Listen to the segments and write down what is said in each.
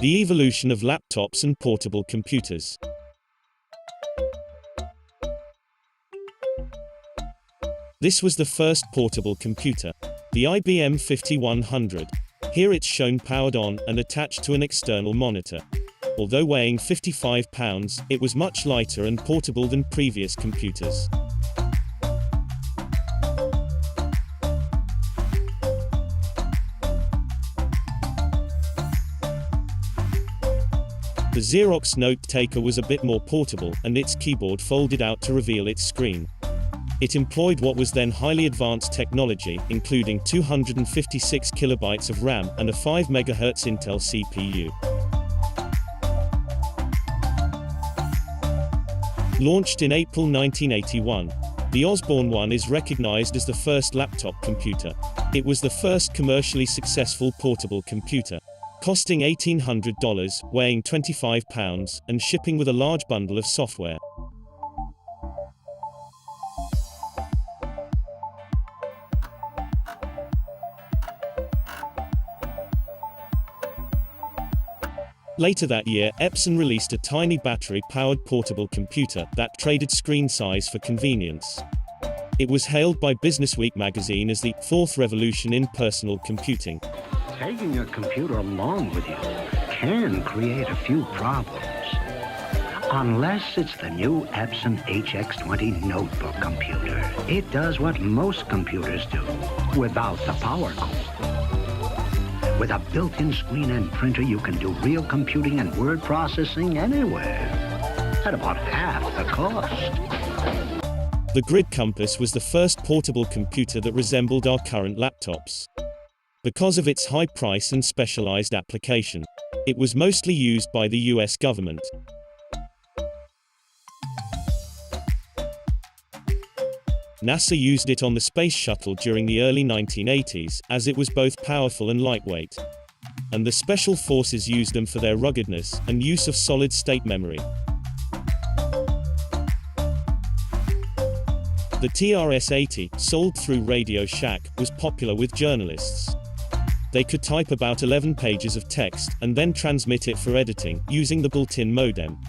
The evolution of laptops and portable computers. This was the first portable computer, the IBM 5100. Here it's shown powered on and attached to an external monitor. Although weighing 55 pounds, it was much lighter and portable than previous computers. The Xerox Note Taker was a bit more portable, and its keyboard folded out to reveal its screen. It employed what was then highly advanced technology, including 256 kilobytes of RAM and a 5 MHz Intel CPU. Launched in April 1981, the Osborne 1 is recognized as the first laptop computer. It was the first commercially successful portable computer, costing $1,800, weighing 25 pounds, and shipping with a large bundle of software. Later that year, Epson released a tiny battery-powered portable computer that traded screen size for convenience. It was hailed by Businessweek magazine as the fourth revolution in personal computing. Taking a computer along with you can create a few problems. Unless it's the new Epson HX20 notebook computer. It does what most computers do, without the power cord. With a built-in screen and printer, you can do real computing and word processing anywhere, at about half the cost. The Grid Compass was the first portable computer that resembled our current laptops. Because of its high price and specialized application, it was mostly used by the US government. NASA used it on the Space Shuttle during the early 1980s, as it was both powerful and lightweight. And the Special Forces used them for their ruggedness and use of solid-state memory. The TRS-80, sold through Radio Shack, was popular with journalists. They could type about 11 pages of text, and then transmit it for editing, using the built-in modem.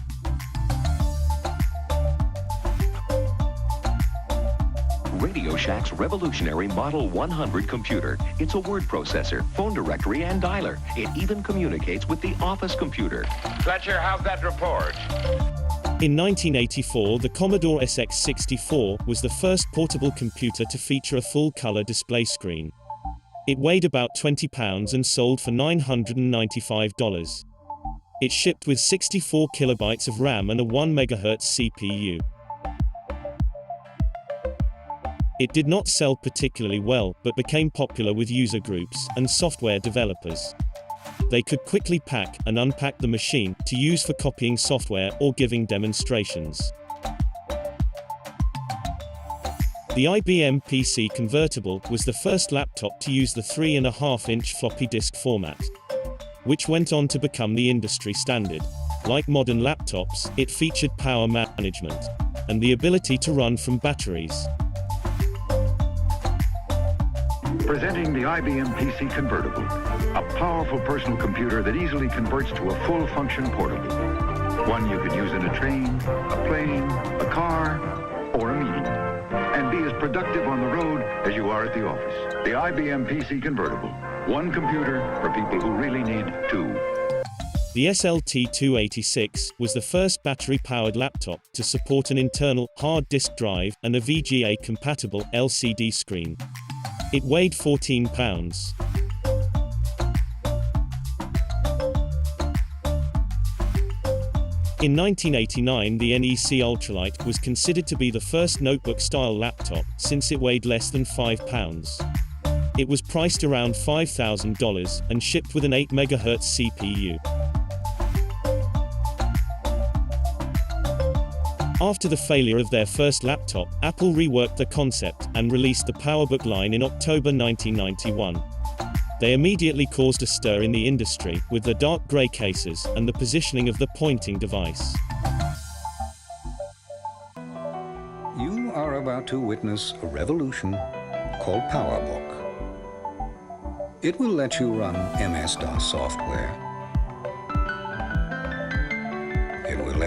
Radio Shack's revolutionary Model 100 computer. It's a word processor, phone directory, and dialer. It even communicates with the office computer. Fletcher, how's that report? In 1984, the Commodore SX64 was the first portable computer to feature a full-color display screen. It weighed about 20 pounds and sold for $995. It shipped with 64 kilobytes of RAM and a 1 MHz CPU. It did not sell particularly well, but became popular with user groups and software developers. They could quickly pack and unpack the machine to use for copying software or giving demonstrations. The IBM PC Convertible was the first laptop to use the 3.5-inch floppy disk format, which went on to become the industry standard. Like modern laptops, it featured power management and the ability to run from batteries. Presenting the IBM PC Convertible, a powerful personal computer that easily converts to a full-function portable. One you could use in a train, a plane, a car, or a meeting, and be as productive on the road as you are at the office. The IBM PC Convertible, one computer for people who really need two. The SLT-286 was the first battery-powered laptop to support an internal hard disk drive and a VGA-compatible LCD screen. It weighed 14 pounds. In 1989, the NEC Ultralight was considered to be the first notebook-style laptop, since it weighed less than 5 pounds. It was priced around $5,000 and shipped with an 8 MHz CPU. After the failure of their first laptop, Apple reworked the concept and released the PowerBook line in October 1991. They immediately caused a stir in the industry, with the dark gray cases and the positioning of the pointing device. You are about to witness a revolution called PowerBook. It will let you run MS-DOS software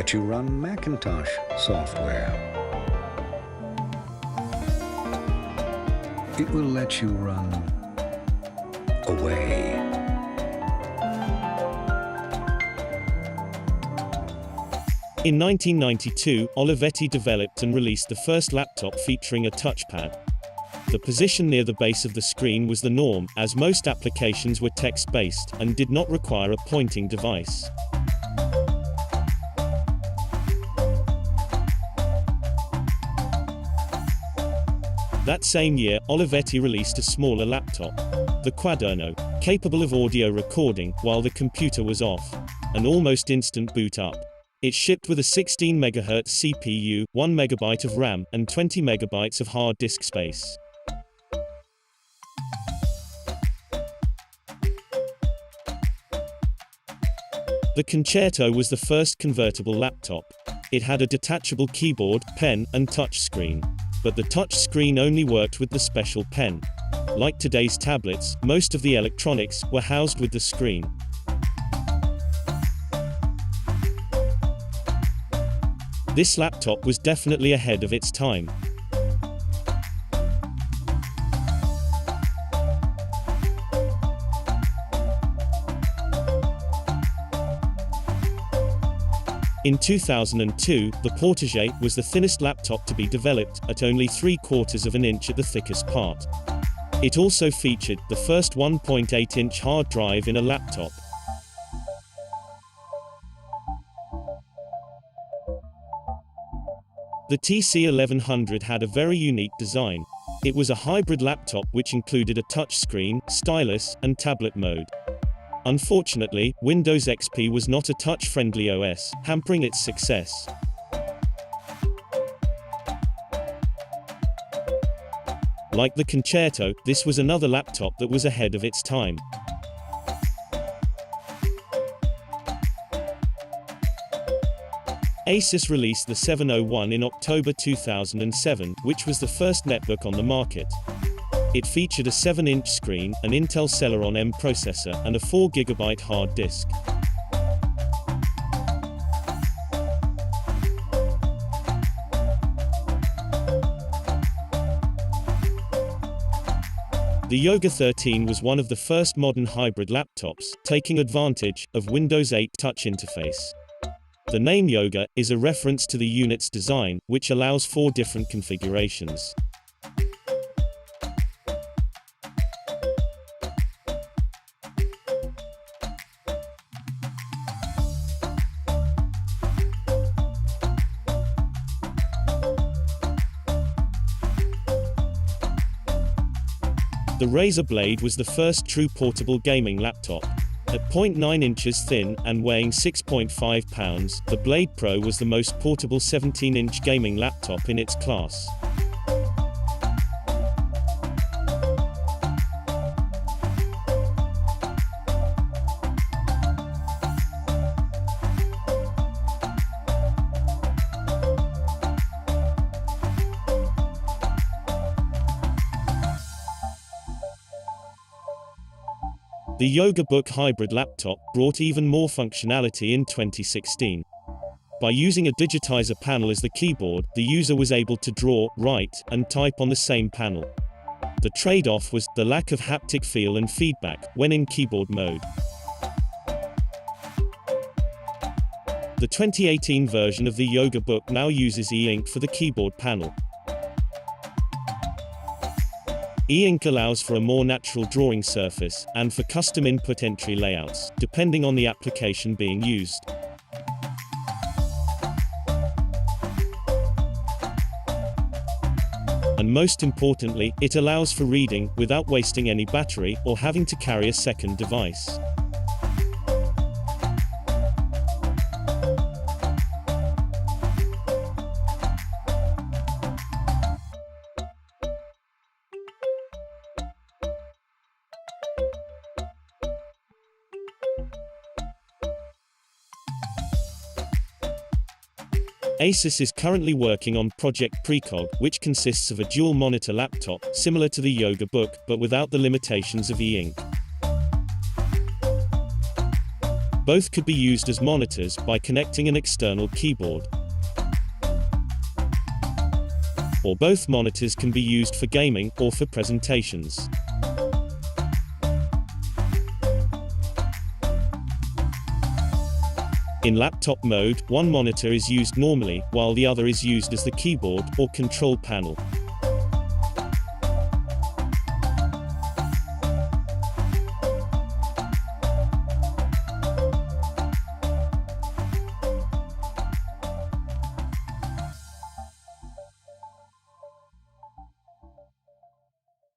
let you run Macintosh software. It will let you run away. In 1992, Olivetti developed and released the first laptop featuring a touchpad. The position near the base of the screen was the norm, as most applications were text-based, and did not require a pointing device. That same year, Olivetti released a smaller laptop, the Quaderno, capable of audio recording while the computer was off, an almost instant boot up. It shipped with a 16 MHz CPU, 1 MB of RAM, and 20 MB of hard disk space. The Concerto was the first convertible laptop. It had a detachable keyboard, pen, and touch screen. But the touch screen only worked with the special pen. Like today's tablets, most of the electronics were housed with the screen. This laptop was definitely ahead of its time. In 2002, the Portage was the thinnest laptop to be developed, at only 3/4 of an inch at the thickest part. It also featured the first 1.8-inch hard drive in a laptop. The TC1100 had a very unique design. It was a hybrid laptop which included a touch screen, stylus, and tablet mode. Unfortunately, Windows XP was not a touch-friendly OS, hampering its success. Like the Concerto, this was another laptop that was ahead of its time. Asus released the 701 in October 2007, which was the first netbook on the market. It featured a 7-inch screen, an Intel Celeron M processor, and a 4 GB hard disk. The Yoga 13 was one of the first modern hybrid laptops, taking advantage of Windows 8 touch interface. The name Yoga is a reference to the unit's design, which allows 4 different configurations. The Razer Blade was the first true portable gaming laptop. At 0.9 inches thin and weighing 6.5 pounds, the Blade Pro was the most portable 17-inch gaming laptop in its class. The Yoga Book hybrid laptop brought even more functionality in 2016. By using a digitizer panel as the keyboard, the user was able to draw, write, and type on the same panel. The trade-off was the lack of haptic feel and feedback when in keyboard mode. The 2018 version of the Yoga Book now uses e-ink for the keyboard panel. E-ink allows for a more natural drawing surface, and for custom input entry layouts, depending on the application being used. And most importantly, it allows for reading, without wasting any battery, or having to carry a second device. Asus is currently working on Project Precog, which consists of a dual-monitor laptop, similar to the Yoga Book, but without the limitations of e-ink. Both could be used as monitors by connecting an external keyboard. Or both monitors can be used for gaming or for presentations. In laptop mode, one monitor is used normally, while the other is used as the keyboard or control panel.